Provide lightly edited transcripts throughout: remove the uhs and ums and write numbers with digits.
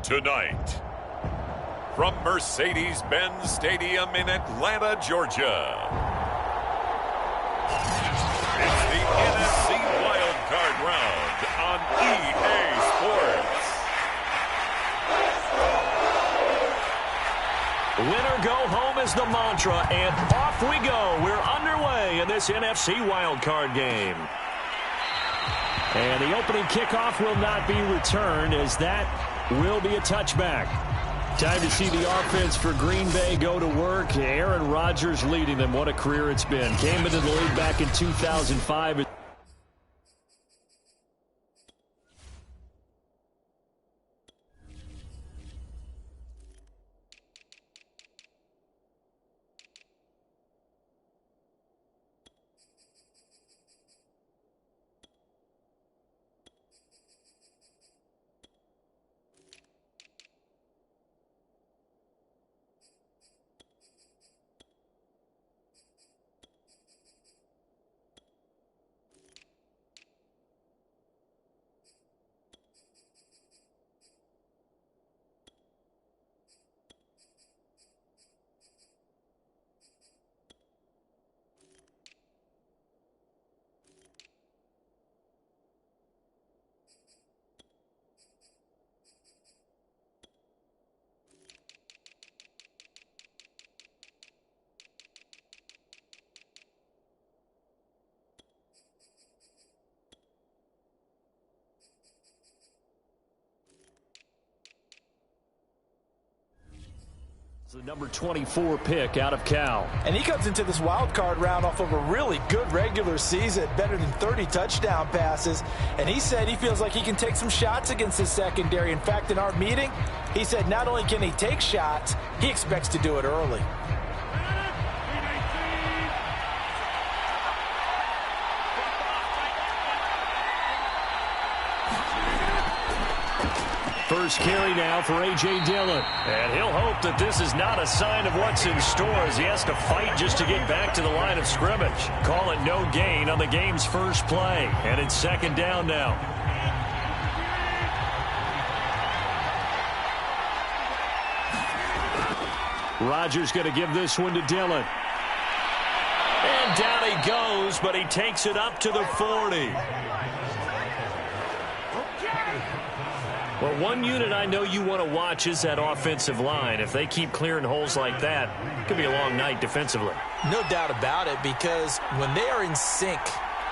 Tonight, from Mercedes-Benz Stadium in Atlanta, Georgia, it's the NFC Wildcard round on EA Sports. Winner go home is the mantra, and off we go. We're underway in this NFC Wildcard game. And the opening kickoff will not be returned, as that will be a touchback. Time to see the offense for Green Bay go to work. Aaron Rodgers leading them. What a career it's been. Came into the league back in 2005. The number 24 pick out of Cal. And he comes into this wild card round off of a really good regular season, better than 30 touchdown passes. And he said he feels like he can take some shots against his secondary. In fact, in our meeting, he said not only can he take shots, he expects to do it early. First carry now for A.J. Dillon. And he'll hope that this is not a sign of what's in store, as he has to fight just to get back to the line of scrimmage. Call it no gain on the game's first play. And it's second down now. Rodgers going to give this one to Dillon. And down he goes, but he takes it up to the 40. Well, one unit I know you want to watch is that offensive line. If they keep clearing holes like that, it could be a long night defensively. No doubt about it, because when they are in sync,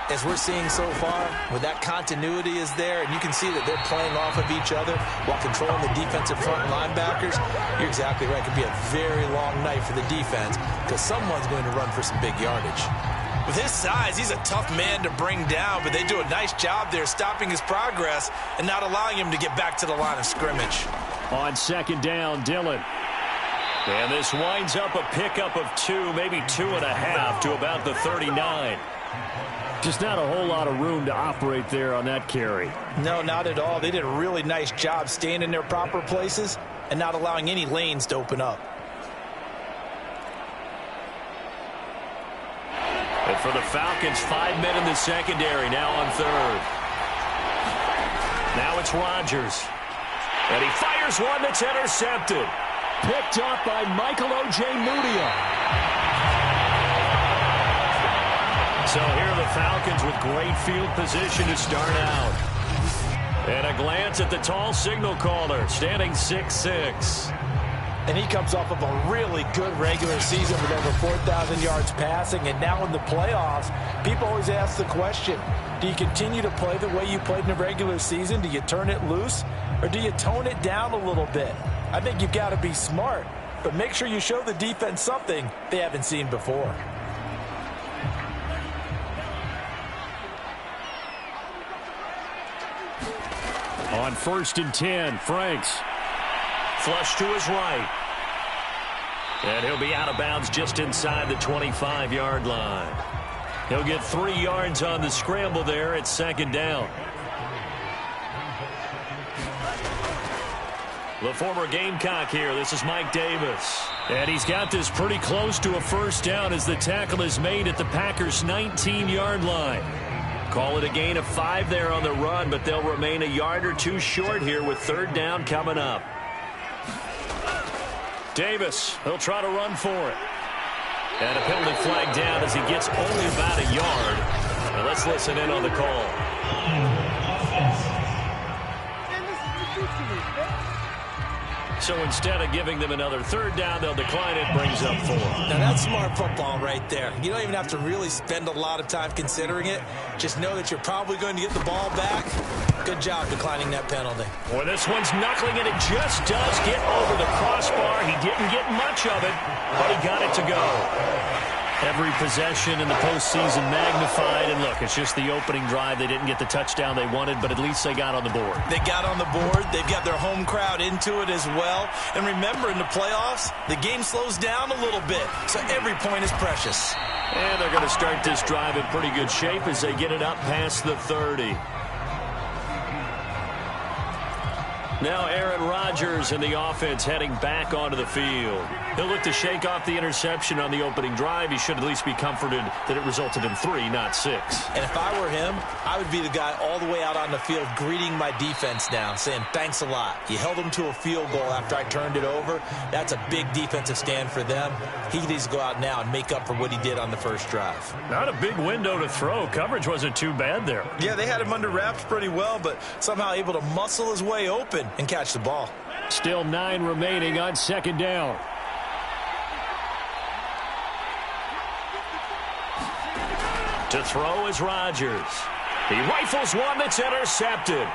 as we're seeing so far, where that continuity is there, and you can see that they're playing off of each other while controlling the defensive front linebackers, you're exactly right. It could be a very long night for the defense, because someone's going to run for some big yardage. With his size, he's a tough man to bring down, but they do a nice job there stopping his progress and not allowing him to get back to the line of scrimmage. On second down, Dillon. And this winds up a pickup of 2, maybe 2.5 to about the 39. Just not a whole lot of room to operate there on that carry. No, not at all. They did a really nice job staying in their proper places and not allowing any lanes to open up. And for the Falcons, 5 men in the secondary, now on third. Now it's Rodgers. And he fires one that's intercepted. Picked up by Michael Ojemudia. So here are the Falcons with great field position to start out. And a glance at the tall signal caller, standing 6'6". And he comes off of a really good regular season with over 4,000 yards passing. And now in the playoffs, people always ask the question, do you continue to play the way you played in the regular season? Do you turn it loose? Or do you tone it down a little bit? I think you've got to be smart, but make sure you show the defense something they haven't seen before. On 1st and 10, Franks. Flush to his right. And he'll be out of bounds just inside the 25-yard line. He'll get 3 yards on the scramble there at second down. The former Gamecock here. This is Mike Davis. And he's got this pretty close to a first down as the tackle is made at the Packers' 19-yard line. Call it a gain of 5 there on the run, but they'll remain a yard or two short here with third down coming up. Davis, he'll try to run for it. And a penalty flag down as he gets only about a yard. Now let's listen in on the call. So instead of giving them another third down, they'll decline it, brings up 4. Now that's smart football right there. You don't even have to really spend a lot of time considering it. Just know that you're probably going to get the ball back. Good job declining that penalty. Boy, this one's knuckling, and it just does get over the crossbar. He didn't get much of it, but he got it to go. Every possession in the postseason magnified, and look, it's just the opening drive. They didn't get the touchdown they wanted, but at least they got on the board. They got on the board. They've got their home crowd into it as well. And remember, in the playoffs, the game slows down a little bit, so every point is precious. And they're going to start this drive in pretty good shape as they get it up past the 30. Now Aaron Rodgers and the offense heading back onto the field. He'll look to shake off the interception on the opening drive. He should at least be comforted that it resulted in 3, not 6. And if I were him, I would be the guy all the way out on the field greeting my defense now, saying, thanks a lot. You held them to a field goal after I turned it over. That's a big defensive stand for them. He needs to go out now and make up for what he did on the first drive. Not a big window to throw. Coverage wasn't too bad there. Yeah, they had him under wraps pretty well, but somehow able to muscle his way open and catch the ball. Still 9 remaining on second down. To throw is Rodgers. He rifles one that's intercepted.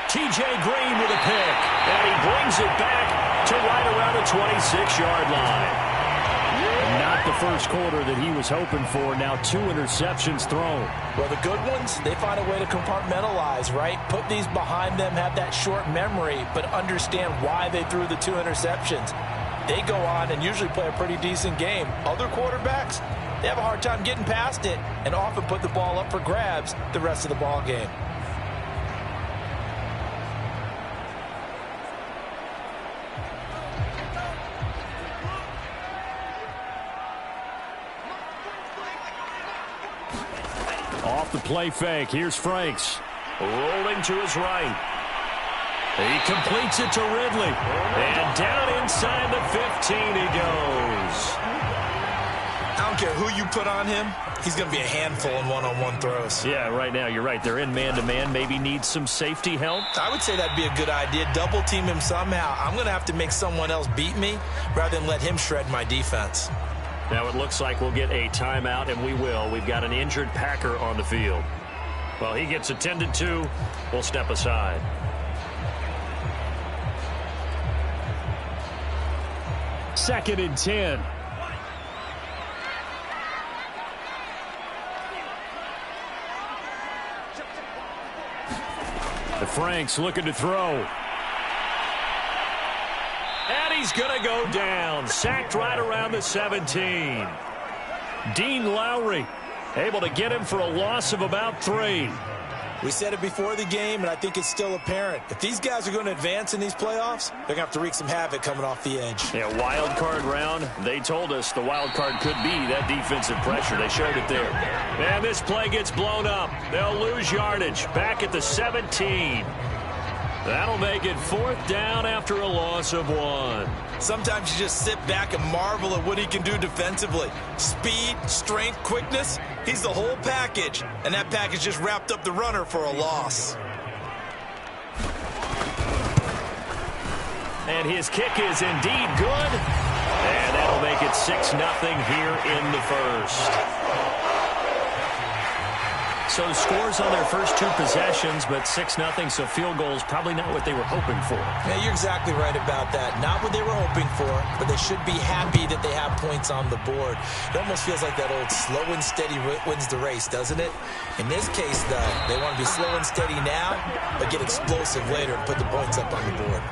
T.J. Green with a pick. And he brings it back to right around the 26-yard line. Not the first quarter that he was hoping for. Now 2 interceptions thrown. Well, the good ones, they find a way to compartmentalize, right? Put these behind them, have that short memory, but understand why they threw the 2 interceptions. They go on and usually play a pretty decent game. Other quarterbacks, they have a hard time getting past it and often put the ball up for grabs the rest of the ball game. Off the play fake, here's Franks. Rolling to his right. He completes it to Ridley. And down inside the 15 he goes. I don't care who you put on him. He's going to be a handful in one-on-one throws. Yeah, right now, you're right. They're in man-to-man. Maybe needs some safety help. I would say that'd be a good idea. Double team him somehow. I'm going to have to make someone else beat me rather than let him shred my defense. Now it looks like we'll get a timeout, and we will. We've got an injured Packer on the field. Well, he gets attended to. We'll step aside. Second and 10. The Franks looking to throw. And he's going to go down. Sacked right around the 17. Dean Lowry able to get him for a loss of about 3. We said it before the game, and I think it's still apparent. If these guys are going to advance in these playoffs, they're going to have to wreak some havoc coming off the edge. Yeah, wild card round. They told us the wild card could be that defensive pressure. They showed it there. And this play gets blown up. They'll lose yardage. Back at the 17. That'll make it 4th down after a loss of 1. Sometimes you just sit back and marvel at what he can do defensively. Speed, strength, quickness, he's the whole package. And that package just wrapped up the runner for a loss. And his kick is indeed good. And that'll make it 6-0 here in the first. So scores on their first 2 possessions, but 6-0, so field goals probably not what they were hoping for. Yeah, you're exactly right about that. Not what they were hoping for, but they should be happy that they have points on the board. It almost feels like that old slow and steady wins the race, doesn't it? In this case, though, they want to be slow and steady now, but get explosive later and put the points up on the board.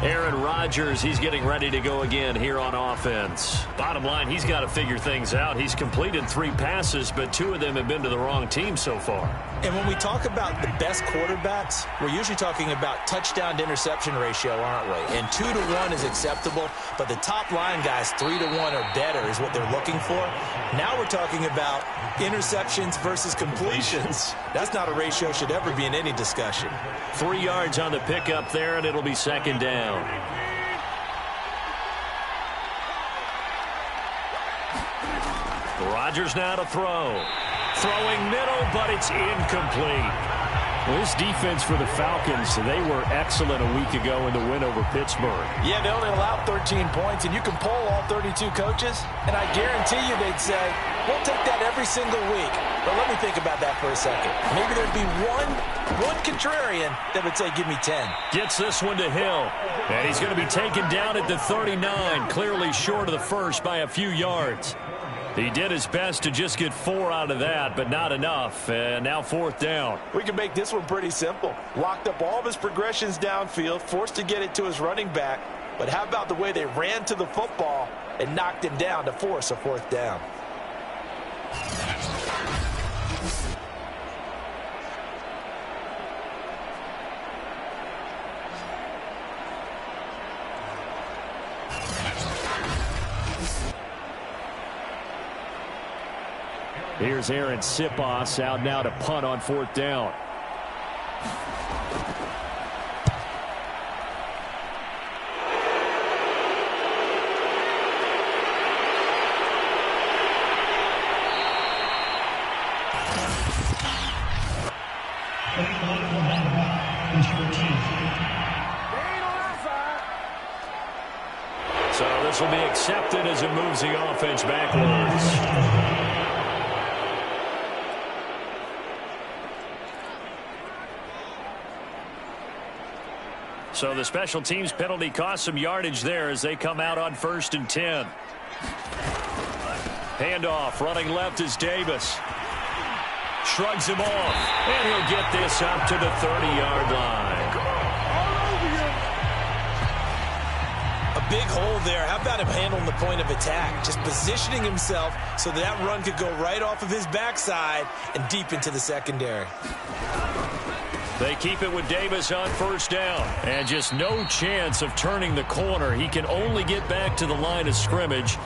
Aaron Rodgers, he's getting ready to go again here on offense. Bottom line, he's got to figure things out. He's completed 3 passes, but 2 of them have been to the wrong team so far. And when we talk about the best quarterbacks, we're usually talking about touchdown to interception ratio, aren't we? And 2 to 1 is acceptable, but the top line guys, 3 to 1 or better is what they're looking for. Now we're talking about interceptions versus completions. That's not a ratio should ever be in any discussion. 3 yards on the pickup there, and it'll be second down. Rodgers now to throw. Throwing middle, but it's incomplete. Well, this defense for the Falcons, they were excellent a week ago in the win over Pittsburgh. Yeah, they only allowed 13 points, and you can poll all 32 coaches, and I guarantee you they'd say, we'll take that every single week. But let me think about that for a second. Maybe there'd be one contrarian that would say, give me 10. Gets this one to Hill, and he's going to be taken down at the 39, clearly short of the first by a few yards. He did his best to just get 4 out of that, but not enough. And now 4th down. We can make this one pretty simple. Locked up all of his progressions downfield, forced to get it to his running back. But how about the way they ran to the football and knocked him down to force a 4th down? Here's Aaron Sipos out now to punt on 4th down. So this will be accepted as it moves the offense backwards. So the special teams penalty cost some yardage there as they come out on 1st and 10. Handoff, running left is Davis. Shrugs him off, and he'll get this up to the 30-yard line. A big hole there. How about him handling the point of attack? Just positioning himself so that run could go right off of his backside and deep into the secondary. They keep it with Davis on 1st down. And just no chance of turning the corner. He can only get back to the line of scrimmage.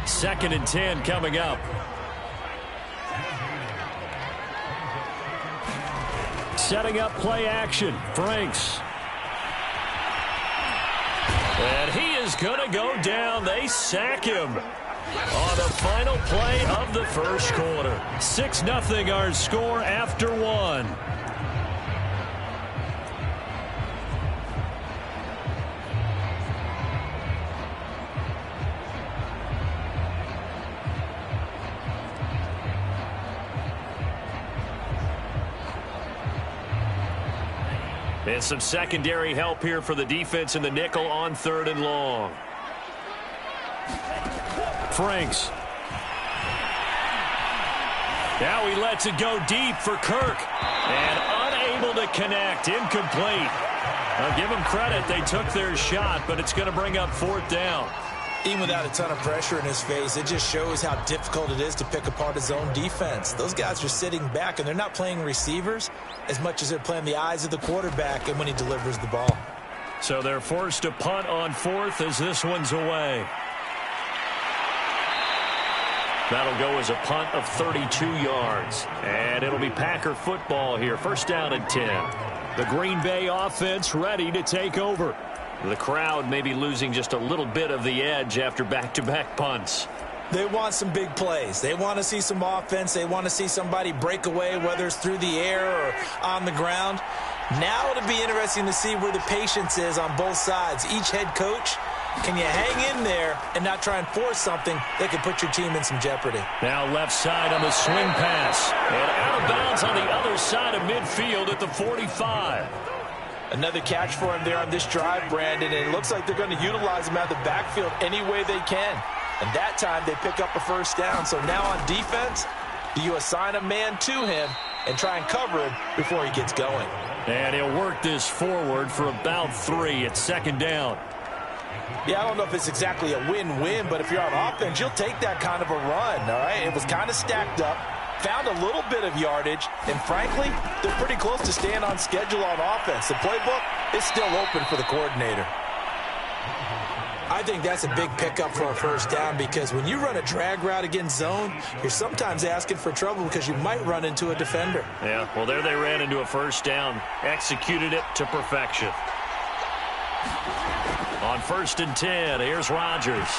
2nd and 10 coming up. Setting up play action. Franks. And he is going to go down. They sack him on the final play of the 1st quarter. 6-0 our score after 1. And some secondary help here for the defense in the nickel on 3rd and long. Franks. Now he lets it go deep for Kirk. And unable to connect. Incomplete. I'll give them credit. They took their shot, but it's going to bring up 4th down. Even without a ton of pressure in his face, it just shows how difficult it is to pick apart his own defense. Those guys are sitting back, and they're not playing receivers as much as they're playing the eyes of the quarterback and when he delivers the ball. So they're forced to punt on 4th as this one's away. That'll go as a punt of 32 yards. And it'll be Packer football here. 1st down and 10. The Green Bay offense ready to take over. The crowd may be losing just a little bit of the edge after back-to-back punts. They want some big plays. They want to see some offense. They want to see somebody break away, whether it's through the air or on the ground. Now it'll be interesting to see where the patience is on both sides. Each head coach, can you hang in there and not try and force something that could put your team in some jeopardy? Now left side on the swing pass. And out of bounds on the other side of midfield at the 45. Another catch for him there on this drive, Brandon, and it looks like they're going to utilize him out of the backfield any way they can. And that time they pick up a 1st down. So now on defense, do you assign a man to him, and try and cover him before he gets going. And he'll work this forward for about 3. It's second down. Yeah, I don't know if it's exactly a win-win, but if you're on offense, you'll take that kind of a run, all right? It was kind of stacked up, found a little bit of yardage, and frankly, they're pretty close to staying on schedule on offense. The playbook is still open for the coordinator. I think that's a big pickup for a first down because when you run a drag route against zone, you're sometimes asking for trouble because you might run into a defender. Yeah, well, there they ran into a first down, executed it to perfection. On 1st and 10, here's Rodgers.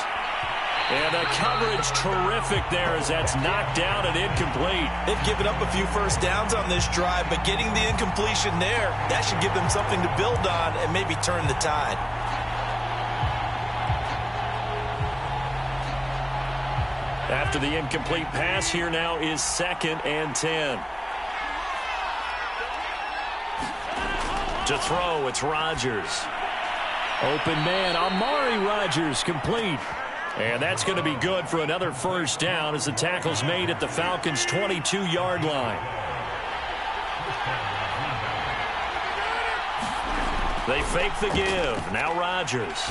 And the coverage terrific there as that's knocked down and incomplete. They've given up a few first downs on this drive, but getting the incompletion there, that should give them something to build on and maybe turn the tide. After the incomplete pass, here now is 2nd and 10. To throw, it's Rodgers. Open man, Amari Rodgers, complete. And that's going to be good for another first down as the tackle's made at the Falcons' 22-yard line. They fake the give. Now Rodgers.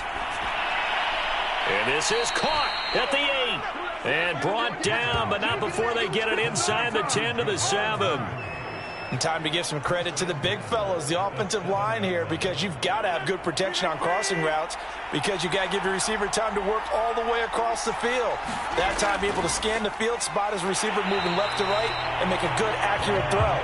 And this is caught at the 8. And brought down, but not before they get it inside the 10 to the 7. And time to give some credit to the big fellas, the offensive line here, because you've got to have good protection on crossing routes because you got to give your receiver time to work all the way across the field. That time, be able to scan the field, spot his receiver moving left to right, and make a good, accurate throw.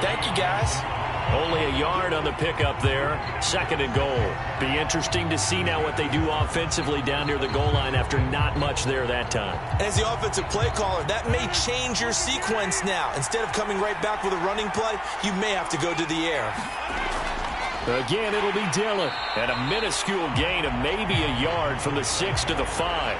Thank you, guys. Only a yard on the pickup there. 2nd and goal. Be interesting to see now what they do offensively down near the goal line after not much there that time. As the offensive play caller, that may change your sequence now. Instead of coming right back with a running play, you may have to go to the air. Again, it'll be Dillon. And a minuscule gain of maybe a yard from the 6 to the 5.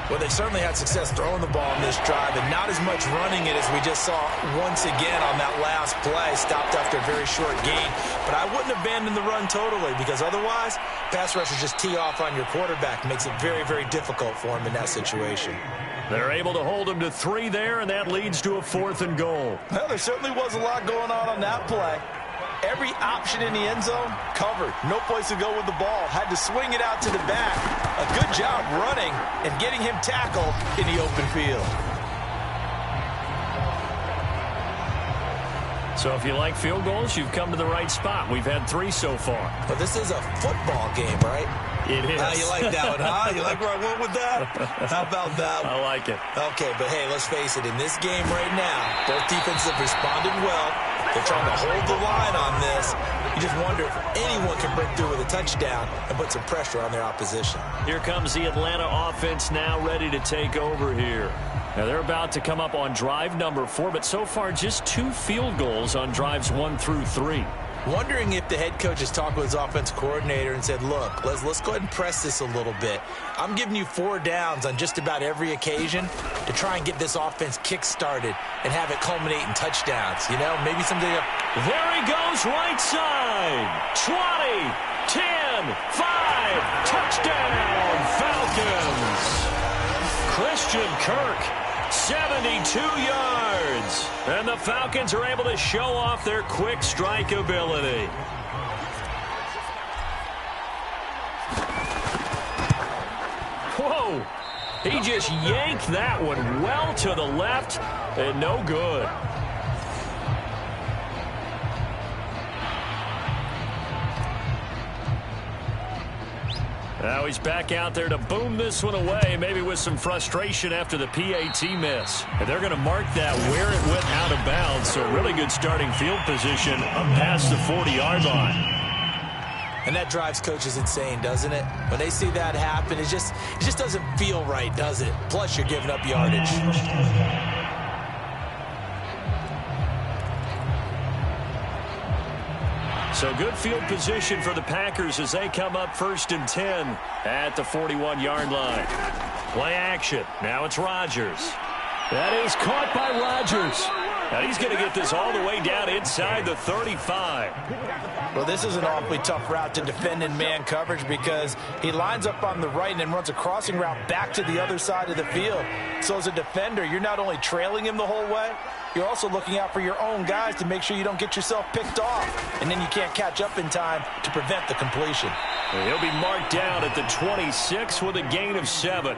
Well, they certainly had success throwing the ball in this drive and not as much running it as we just saw once again on that last play. Stopped after a very short gain. But I wouldn't abandon the run totally because otherwise, pass rushers just tee off on your quarterback. Makes it very, very difficult for him in that situation. They're able to hold him to 3 there, and that leads to a 4th and goal. Well, there certainly was a lot going on that play. Every option in the end zone covered. No place to go with the ball. Had to swing it out to the back. A good job running and getting him tackled in the open field. So if you like field goals, you've come to the right spot. We've had 3 so far. But this is a football game, right? It is. You like that one, huh? You like where I went with that? How about that one? I like it. Okay, but hey, let's face it. In this game right now, both defenses have responded well. They're trying to hold the line on this. You just wonder if anyone can break through with a touchdown and put some pressure on their opposition. Here comes the Atlanta offense now ready to take over here. Now they're about to come up on drive number 4, but so far just 2 field goals on drives 1 through 3. Wondering if the head coach has talked with his offensive coordinator and said, look, let's go ahead and press this a little bit. I'm giving you 4 downs on just about every occasion to try and get this offense kick-started and have it culminate in touchdowns. You know, maybe something. There he goes, right side. 20, 10, 5, touchdown, Falcons. Christian Kirk, 72 yards. And the Falcons are able to show off their quick strike ability. Whoa. He just yanked that one well to the left and no good. Now he's back out there to boom this one away, maybe with some frustration after the PAT miss. And they're going to mark that where it went out of bounds, so really good starting field position up past the 40-yard line. And that drives coaches insane, doesn't it? When they see that happen, it just doesn't feel right, does it? Plus, you're giving up yardage. So good field position for the Packers as they come up 1st and 10 at the 41-yard line. Play action. Now it's Rodgers. That is caught by Rodgers. Now he's going to get this all the way down inside the 35. Well, this is an awfully tough route to defend in man coverage because he lines up on the right and then runs a crossing route back to the other side of the field. So as a defender, you're not only trailing him the whole way, you're also looking out for your own guys to make sure you don't get yourself picked off. And then you can't catch up in time to prevent the completion. And he'll be marked down at the 26 with a gain of 7.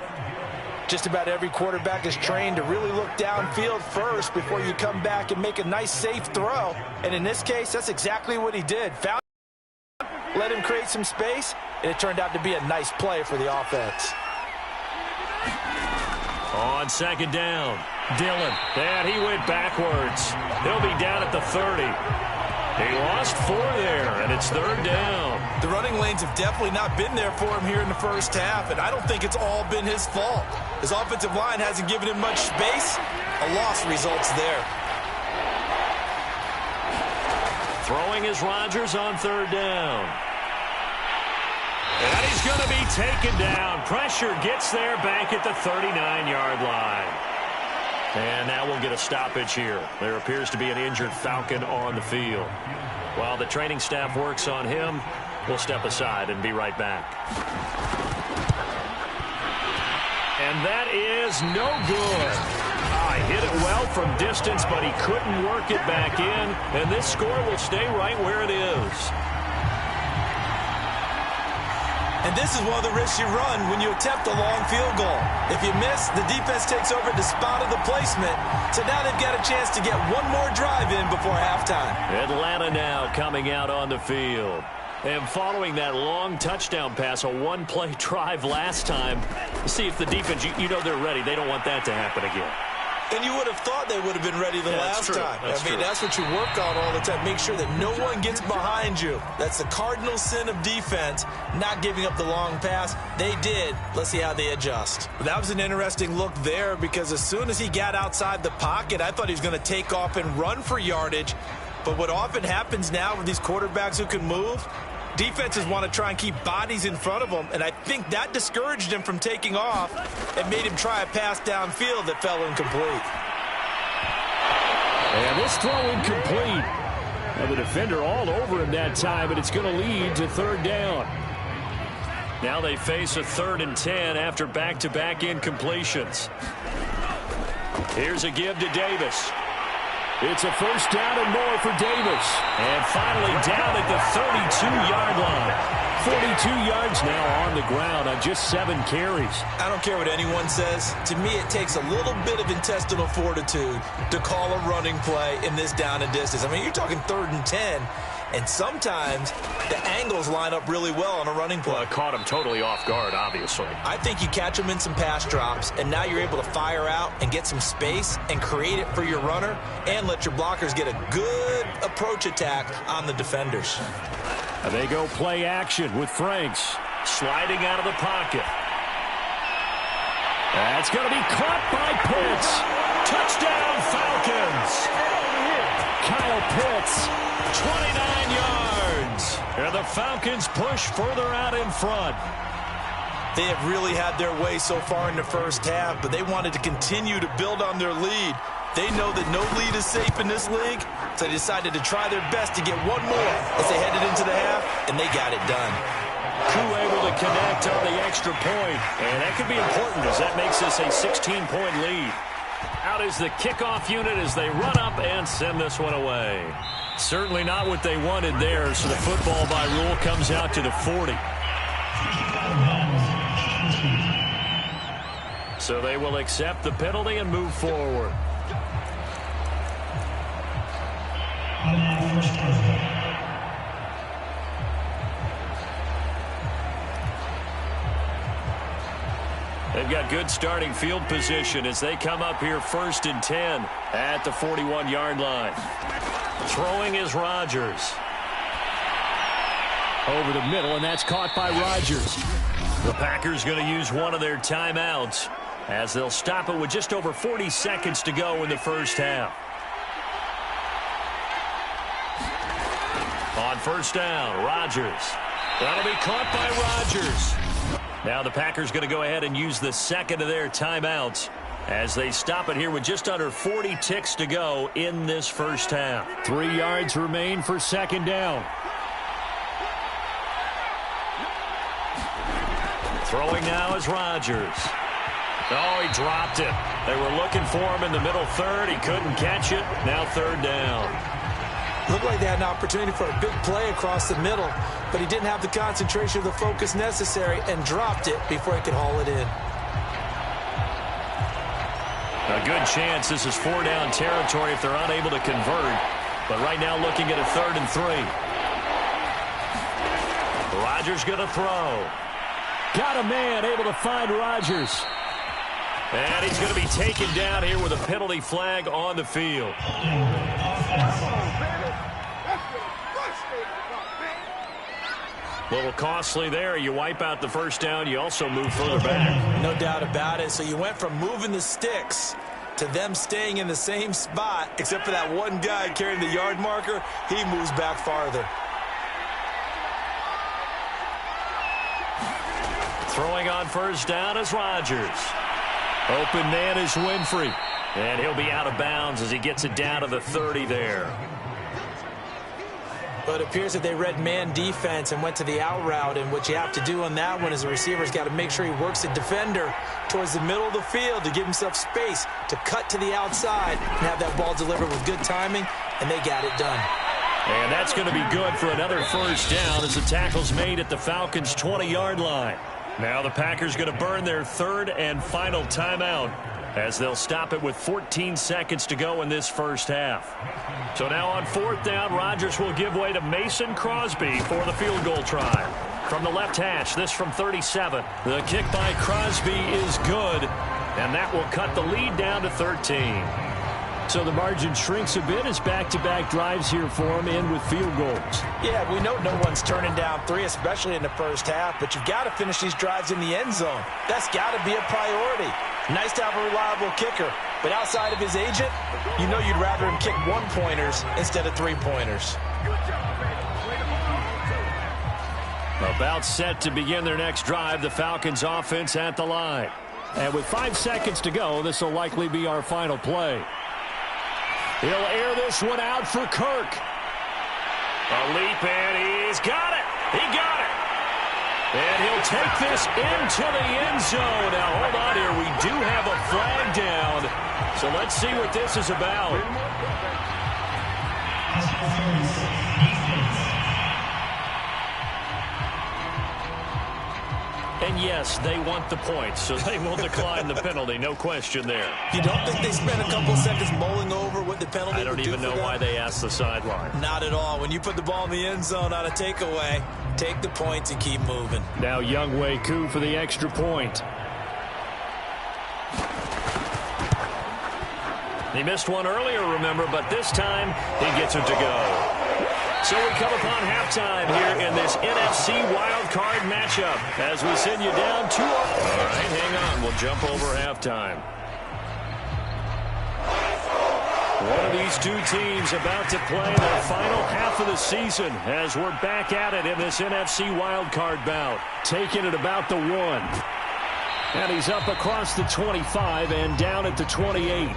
Just about every quarterback is trained to really look downfield first before you come back and make a nice, safe throw. And in this case, that's exactly what he did. Found, let him create some space, and it turned out to be a nice play for the offense. On second down, Dillon. And he went backwards. He'll be down at the 30. He lost 4 there, and it's third down. The running lanes have definitely not been there for him here in the first half, and I don't think it's all been his fault. His offensive line hasn't given him much space. A loss results there. Throwing is Rodgers on third down. And he's going to be taken down. Pressure gets there back at the 39-yard line. And now we'll get a stoppage here. There appears to be an injured Falcon on the field. While the training staff works on him, we'll step aside and be right back. And that is no good. Hit it well from distance, but he couldn't work it back in. And this score will stay right where it is. And this is one of the risks you run when you attempt a long field goal. If you miss, the defense takes over the spot of the placement. So now they've got a chance to get one more drive in before halftime. Atlanta now coming out on the field. And following that long touchdown pass, a one-play drive last time, see if the defense, you know they're ready. They don't want that to happen again. And you would have thought they would have been ready the last time. That's what you work on all the time. Make sure that no one gets behind you. That's the cardinal sin of defense, not giving up the long pass. They did. Let's see how they adjust. That was an interesting look there because as soon as he got outside the pocket, I thought he was going to take off and run for yardage. But what often happens now with these quarterbacks who can move, defenses want to try and keep bodies in front of them, and I think that discouraged him from taking off and made him try a pass downfield that fell incomplete. And this throw incomplete. Now the defender all over him that time, but it's going to lead to third down. Now they face a 3rd and 10 after back-to-back incompletions. Here's a give to Davis. It's a first down and more for Davis. And finally down at the 32-yard line. 42 yards now on the ground on just 7 carries. I don't care what anyone says. To me, it takes a little bit of intestinal fortitude to call a running play in this down and distance. I mean, you're talking 3rd and 10. And sometimes the angles line up really well on a running play. Well, it caught him totally off guard, obviously. I think you catch him in some pass drops, and now you're able to fire out and get some space and create it for your runner and let your blockers get a good approach attack on the defenders. And they go play action with Franks. Sliding out of the pocket. That's going to be caught by Pitts. Touchdown, Falcons. Kyle Pitts. 29 yards. And the Falcons push further out in front. They have really had their way so far in the first half, but they wanted to continue to build on their lead. They know that no lead is safe in this league, so they decided to try their best to get one more as they headed into the half, and they got it done. Crew able to connect on the extra point, and that could be important as that makes this a 16-point lead. Out is the kickoff unit as they run up and send this one away. Certainly not what they wanted there, so the football by rule comes out to the 40. So they will accept the penalty and move forward. They've got good starting field position as they come up here 1st and 10 at the 41-yard line. Throwing is Rodgers. Over the middle, and that's caught by Rodgers. The Packers going to use one of their timeouts as they'll stop it with just over 40 seconds to go in the first half. On first down, Rodgers. That'll be caught by Rodgers. Now the Packers going to go ahead and use the second of their timeouts as they stop it here with just under 40 ticks to go in this first half. 3 yards remain for second down. Throwing now is Rodgers. Oh, he dropped it. They were looking for him in the middle third. He couldn't catch it. Now third down. Looked like they had an opportunity for a big play across the middle, but he didn't have the concentration or the focus necessary and dropped it before he could haul it in. A good chance this is 4-down territory if they're unable to convert. But right now looking at a 3rd and 3. Rodgers going to throw. Got a man able to find Rodgers. And he's going to be taken down here with a penalty flag on the field. A little costly there. You wipe out the first down. You also move further back. No doubt about it. So you went from moving the sticks to them staying in the same spot, except for that one guy carrying the yard marker. He moves back farther. Throwing on first down is Rodgers. Open man is Winfrey. And he'll be out of bounds as he gets it down to the 30 there. But it appears that they read man defense and went to the out route. And what you have to do on that one is the receiver's got to make sure he works the defender towards the middle of the field to give himself space to cut to the outside and have that ball delivered with good timing, and they got it done. And that's going to be good for another first down as the tackle's made at the Falcons' 20-yard line. Now the Packers going to burn their 3rd and final timeout as they'll stop it with 14 seconds to go in this first half. So now on 4th down, Rodgers will give way to Mason Crosby for the field goal try. From the left hash, this from 37. The kick by Crosby is good, and that will cut the lead down to 13. So the margin shrinks a bit as back-to-back drives here for him in with field goals. Yeah, we know no one's turning down 3, especially in the first half, but you've got to finish these drives in the end zone. That's got to be a priority. Nice to have a reliable kicker, but outside of his agent, you know you'd rather him kick 1-pointers instead of 3-pointers. About set to begin their next drive, the Falcons offense at the line. And with 5 seconds to go, this will likely be our final play. He'll air this one out for Kirk. A leap, and he's got it. He got it. And he'll take this into the end zone. Now, hold on here. We do have a flag down. So let's see what this is about. And yes, they want the points, so they will decline the penalty. No question there. You don't think they spent a couple seconds mulling over what the penalty I don't even know why they asked the sideline. Not at all. When you put the ball in the end zone on a takeaway, take the points and keep moving. Now Younghoe Koo for the extra point. He missed one earlier, remember, but this time he gets it to go. So we come upon halftime here in this NFC Wildcard matchup as we send you down 2-0. All right, hang on. We'll jump over halftime. One of these two teams about to play their final half of the season as we're back at it in this NFC Wildcard bout. Taking it about the 1. And he's up across the 25 and down at the 28.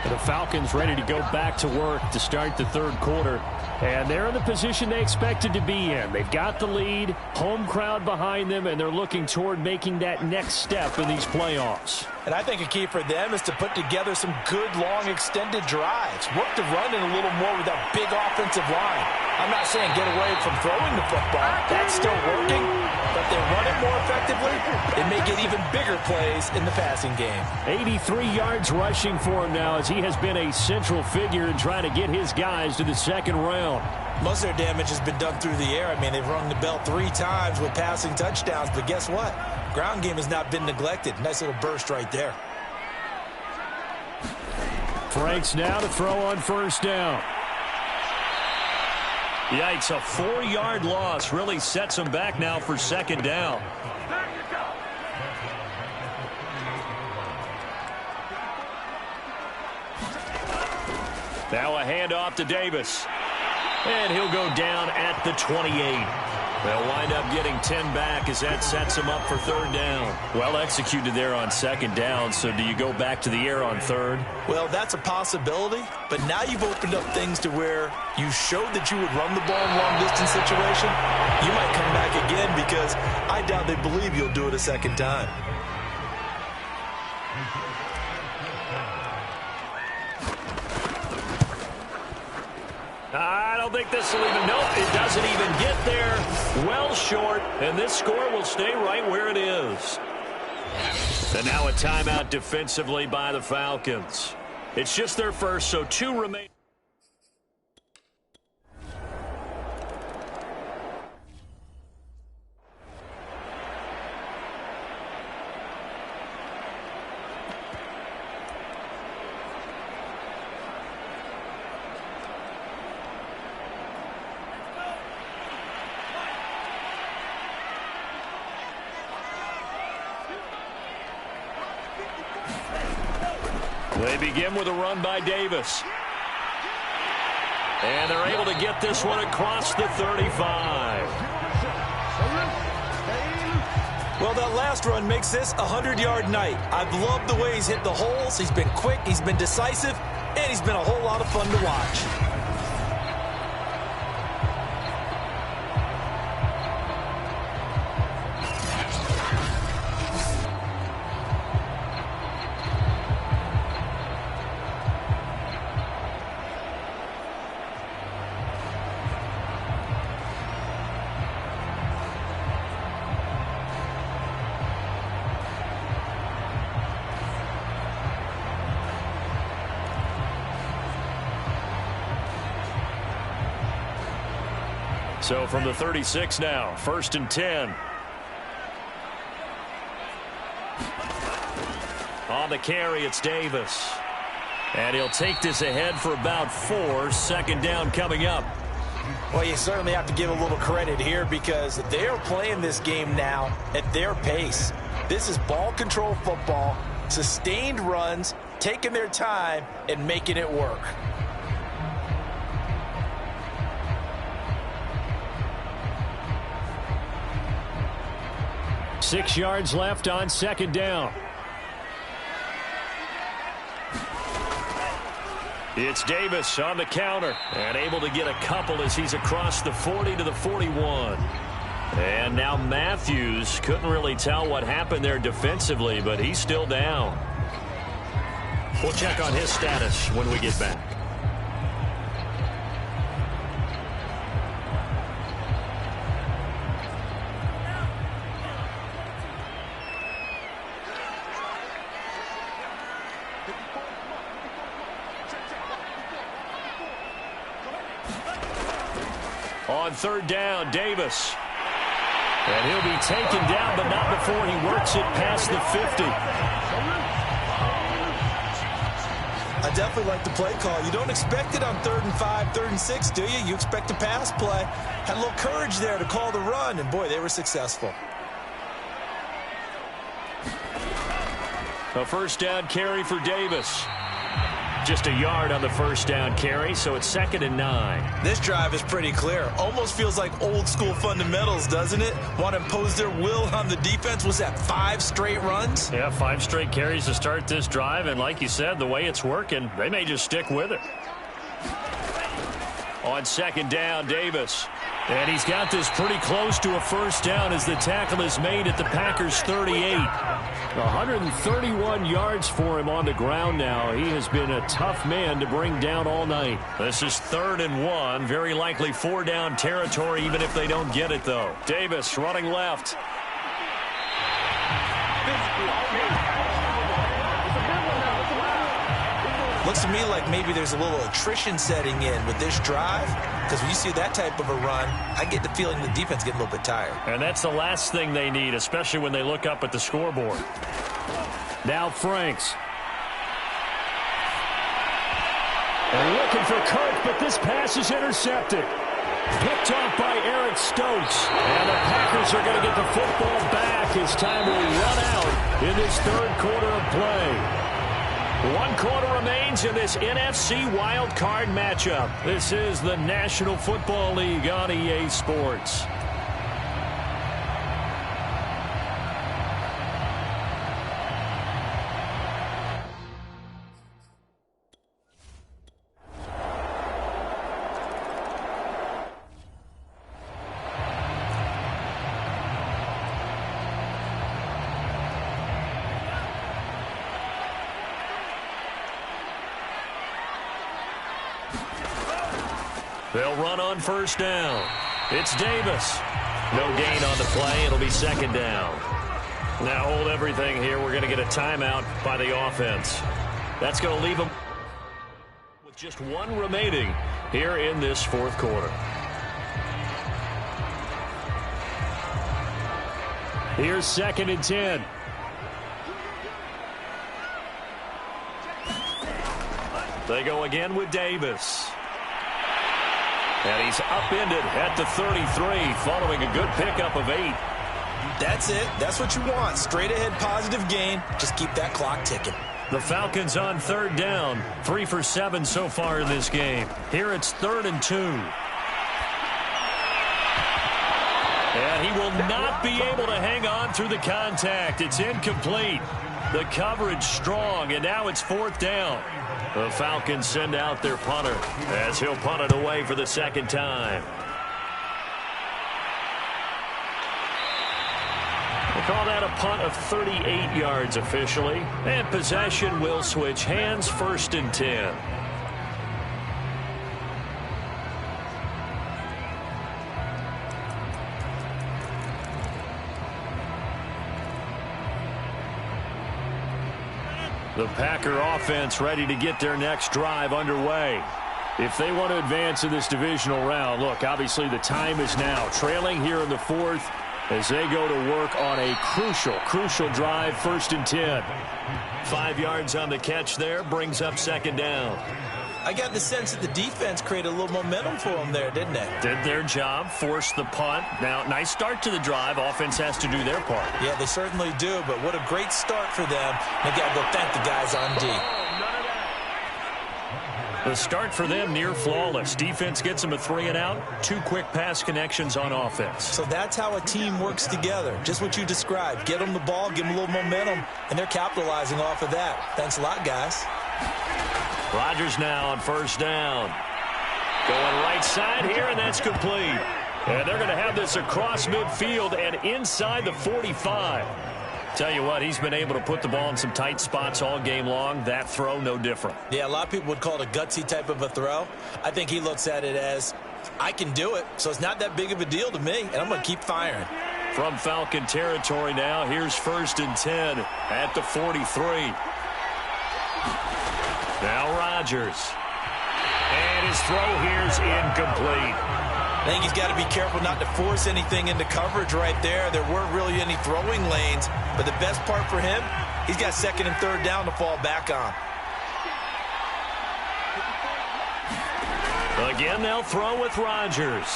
The Falcons ready to go back to work to start the 3rd quarter. And they're in the position they expected to be in. They've got the lead, home crowd behind them, and they're looking toward making that next step in these playoffs. And I think a key for them is to put together some good, long, extended drives. Work the run in a little more with that big offensive line. I'm not saying get away from throwing the football. That's still working. But if they run it more effectively, they may get even bigger plays in the passing game. 83 yards rushing for him now as he has been a central figure in trying to get his guys to the 2nd round. Most of their damage has been done through the air. I mean, they've rung the bell 3 times with passing touchdowns, but guess what? Ground game has not been neglected. Nice little burst right there. Franks now to throw on first down. Yikes, a 4-yard loss really sets them back now for 2nd down. Now a handoff to Davis. And he'll go down at the 28. They'll wind up getting 10 back as that sets them up for third down. Well executed there on second down, so do you go back to the air on third? Well, that's a possibility, but now you've opened up things to where you showed that you would run the ball in a long-distance situation. You might come back again because I doubt they believe you'll do it a second time. I don't think this will even, nope, it doesn't even get there. Well short, and this score will stay right where it is. And now a timeout defensively by the Falcons. It's just their first, so 2 remain. They begin with a run by Davis. And they're able to get this one across the 35. Well, that last run makes this a 100-yard night. I've loved the way he's hit the holes. He's been quick, he's been decisive, and he's been a whole lot of fun to watch. So from the 36 now, 1st and 10. On the carry, it's Davis. And he'll take this ahead for about 4. Second down coming up. Well, you certainly have to give a little credit here because they are playing this game now at their pace. This is ball control football, sustained runs, taking their time and making it work. Six yards left on second down. It's Davis on the counter and able to get a couple as he's across the 40 to the 41. And now Matthews couldn't really tell what happened there defensively, but he's still down. We'll check on his status when we get back. On third down, Davis. And he'll be taken down, but not before he works it past the 50. I definitely like the play call. You don't expect it on 3rd and 5, 3rd and 6, do you? You expect a pass play. Had a little courage there to call the run, and boy, they were successful. A first down carry for Davis. Just a yard on the first down carry, so it's 2nd and 9. This drive is pretty clear. Almost feels like old school fundamentals, doesn't it? Want to impose their will on the defense. Was that 5 straight runs? Yeah, 5 straight carries to start this drive, and like you said, the way it's working, they may just stick with it. On 2nd down, Davis. And he's got this pretty close to a first down as the tackle is made at the Packers' 38. 131 yards for him on the ground now. He has been a tough man to bring down all night. This is 3rd and 1. Very likely 4-down territory even if they don't get it, though. Davis running left. Looks to me like maybe there's a little attrition setting in with this drive, because when you see that type of a run, I get the feeling the defense getting a little bit tired. And that's the last thing they need, especially when they look up at the scoreboard. Now Franks. And looking for Kirk, but this pass is intercepted. Picked off by Eric Stokes. And the Packers are going to get the football back as time will run out in this 3rd quarter of play. 1 quarter remains in this NFC Wildcard matchup. This is the National Football League on EA Sports. They'll run on first down. It's Davis. No gain on the play. It'll be second down. Now hold everything here. We're going to get a timeout by the offense. That's going to leave them with just one remaining here in this fourth quarter. Here's 2nd and 10. They go again with Davis. And he's upended at the 33 following a good pickup of 8. That's it. That's what you want. Straight ahead positive gain. Just keep that clock ticking. The Falcons on 3rd down. 3 for 7 so far in this game. Here it's 3rd and 2. And he will not be able to hang on through the contact. It's incomplete. The coverage strong, and now it's 4th down. The Falcons send out their punter as he'll punt it away for the second time. They call that a punt of 38 yards officially. And possession will switch hands, 1st and 10. The Packer offense ready to get their next drive underway. If they want to advance in this divisional round, look, obviously the time is now. Trailing here in the 4th as they go to work on a crucial drive, 1st and 10. 5 yards on the catch there, brings up 2nd down. I got the sense that the defense created a little momentum for them there, didn't they? Did their job, forced the punt. Now, nice start to the drive. Offense has to do their part. Yeah, they certainly do, but what a great start for them. They got to go thank the guys on D. The start for them near flawless. Defense gets them a 3 and out. 2 quick pass connections on offense. So that's how a team works together. Just what you described. Get them the ball, give them a little momentum, and they're capitalizing off of that. Thanks a lot, guys. Rodgers now on 1st down. Going right side here, and that's complete. And they're going to have this across midfield and inside the 45. Tell you what, he's been able to put the ball in some tight spots all game long. That throw, no different. Yeah, a lot of people would call it a gutsy type of a throw. I think he looks at it as, I can do it, so it's not that big of a deal to me, and I'm going to keep firing. From Falcon territory now, here's 1st and 10 at the 43. Now Rodgers. And his throw here's incomplete. I think he's got to be careful not to force anything into coverage right there. There weren't really any throwing lanes, but the best part for him, he's got 2nd and 3rd down to fall back on. Again, they'll throw with Rodgers.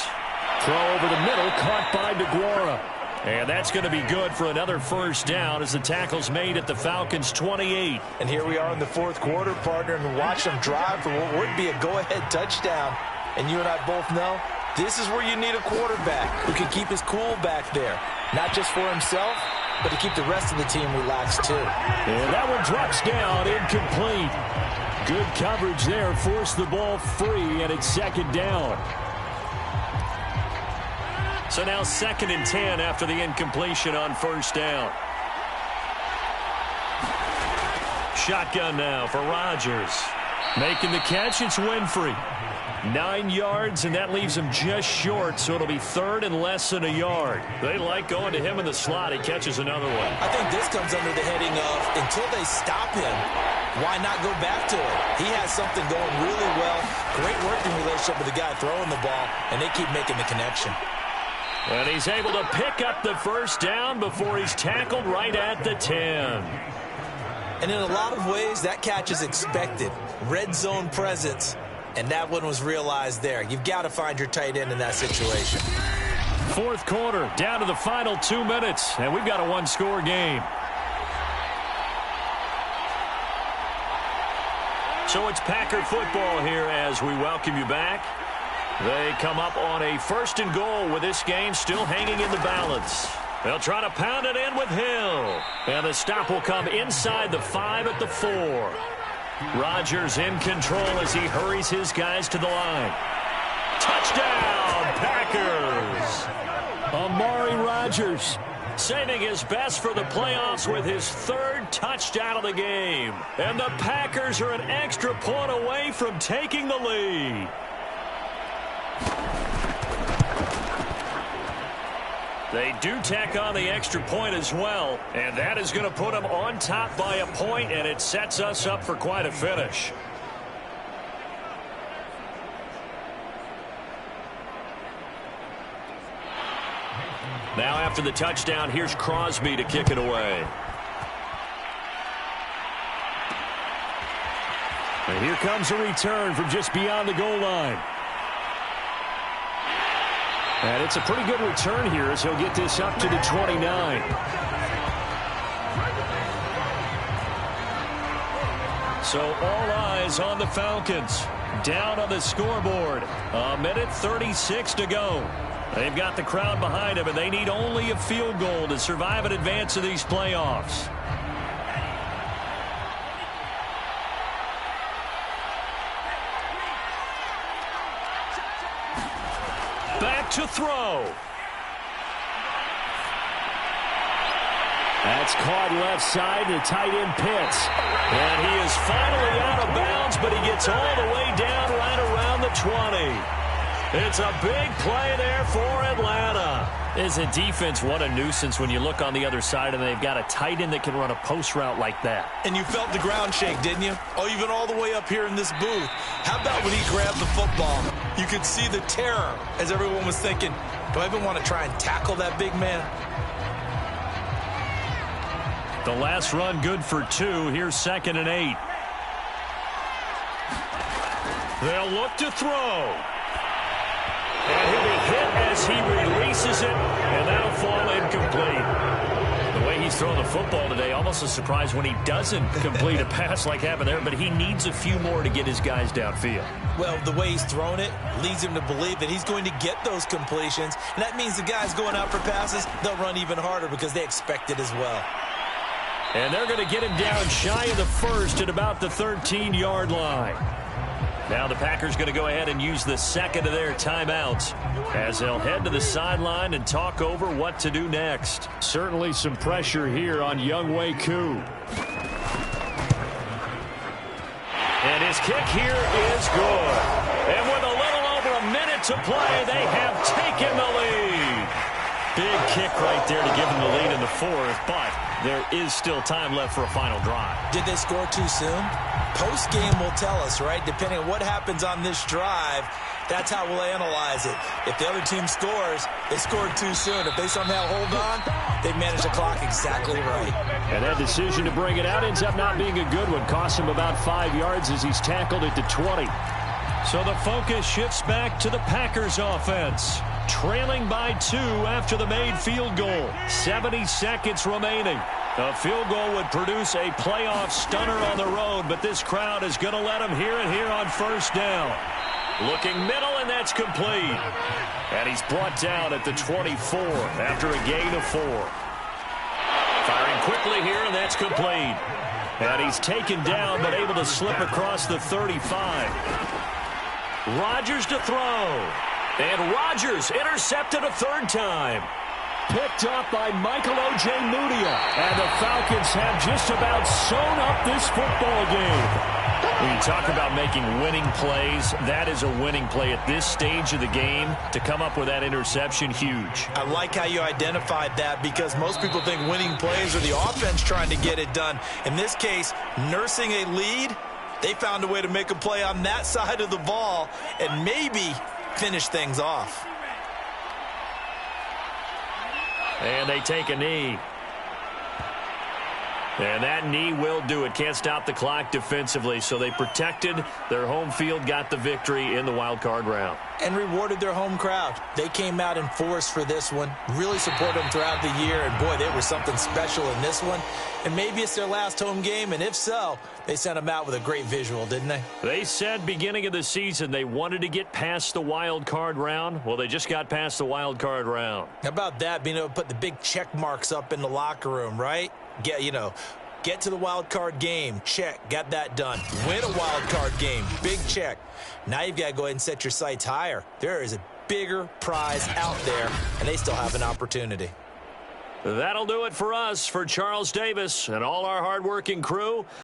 Throw over the middle, caught by DeGuara. And that's going to be good for another 1st down as the tackle's made at the Falcons' 28. And here we are in the 4th quarter, partner, and watch them drive for what would be a go-ahead touchdown. And you and I both know this is where you need a quarterback who can keep his cool back there. Not just for himself, but to keep the rest of the team relaxed too. And that one drops down, incomplete. Good coverage there, forced the ball free, and it's 2nd down. So now 2nd and 10 after the incompletion on 1st down. Shotgun now for Rodgers. Making the catch, it's Winfrey. 9 yards, and that leaves him just short, so it'll be 3rd and less than a yard. They like going to him in the slot. He catches another one. I think this comes under the heading of, until they stop him, why not go back to it? He has something going really well. Great working relationship with the guy throwing the ball, and they keep making the connection. And he's able to pick up the 1st down before he's tackled right at the 10. And in a lot of ways, that catch is expected. Red zone presence. And that one was realized there. You've got to find your tight end in that situation. 4th quarter, down to the final 2 minutes, and we've got a 1-score game. So it's Packer football here as we welcome you back. They come up on a 1st and goal with this game still hanging in the balance. They'll try to pound it in with Hill. And the stop will come inside the 5 at the 4. Rodgers in control as he hurries his guys to the line. Touchdown, Packers! Amari Rodgers saving his best for the playoffs with his 3rd touchdown of the game. And the Packers are an extra point away from taking the lead. They do tack on the extra point as well, and that is going to put them on top by a point, and it sets us up for quite a finish. Now after the touchdown, here's Crosby to kick it away. And here comes a return from just beyond the goal line. And it's a pretty good return here as he'll get this up to the 29. So all eyes on the Falcons. Down on the scoreboard. 1:36 to go. They've got the crowd behind them, and they need only a field goal to survive and advance to these playoffs. Back to throw. That's caught left side to tight end Pitts. And he is finally out of bounds, but he gets all the way down right around the 20. It's a big play there for Atlanta. As a defense, what a nuisance when you look on the other side and they've got a tight end that can run a post route like that. And you felt the ground shake, didn't you? Oh, you've been all the way up here in this booth. How about when he grabbed the football? You could see the terror as everyone was thinking, do I even want to try and tackle that big man? The last run good for 2. Here's 2nd and 8. They'll look to throw. And he'll be hit as he releases it, and that'll fall incomplete. The way he's throwing the football today, almost a surprise when he doesn't complete a pass like happened there, but he needs a few more to get his guys downfield. Well, the way he's thrown it leads him to believe that he's going to get those completions, and that means the guys going out for passes, they'll run even harder because they expect it as well. And they're going to get him down shy of the first at about the 13-yard line. Now the Packers going to go ahead and use the second of their timeouts as they'll head to the sideline and talk over what to do next. Certainly some pressure here on Younghoe Koo. And his kick here is good. And with a little over a minute to play, they have taken the lead. Big kick right there to give them the lead in the 4th, but there is still time left for a final drive. Did they score too soon? Post-game will tell us, right? Depending on what happens on this drive, that's how we'll analyze it. If the other team scores, they scored too soon. If they somehow hold on, they manage the clock exactly right. And that decision to bring it out ends up not being a good one. Costs him about 5 yards as he's tackled at the 20. So the focus shifts back to the Packers offense. Trailing by 2 after the made field goal. 70 seconds remaining. A field goal would produce a playoff stunner on the road, but this crowd is going to let him hear it here on first down. Looking middle, and that's complete. And he's brought down at the 24 after a gain of 4. Firing quickly here, and that's complete. And he's taken down, but able to slip across the 35. Rodgers to throw. And Rodgers intercepted a 3rd time. Picked up by Michael Ojemudia. And the Falcons have just about sewn up this football game. When you talk about making winning plays, that is a winning play at this stage of the game. To come up with that interception, huge. I like how you identified that because most people think winning plays are the offense trying to get it done. In this case, nursing a lead, they found a way to make a play on that side of the ball and maybe finish things off. And they take a knee. And that knee will do it. Can't stop the clock defensively. So they protected their home field, got the victory in the wild card round. And rewarded their home crowd. They came out in force for this one. Really supported them throughout the year. And, boy, they were something special in this one. And maybe it's their last home game. And if so, they sent them out with a great visual, didn't they? They said beginning of the season they wanted to get past the wild card round. Well, they just got past the wild card round. How about that, being able to put the big check marks up in the locker room, right? Get to the wild card game. Check. Got that done. Win a wild card game. Big check. Now you've got to go ahead and set your sights higher. There is a bigger prize out there, and they still have an opportunity. That'll do it for us. For Charles Davis and all our hardworking crew,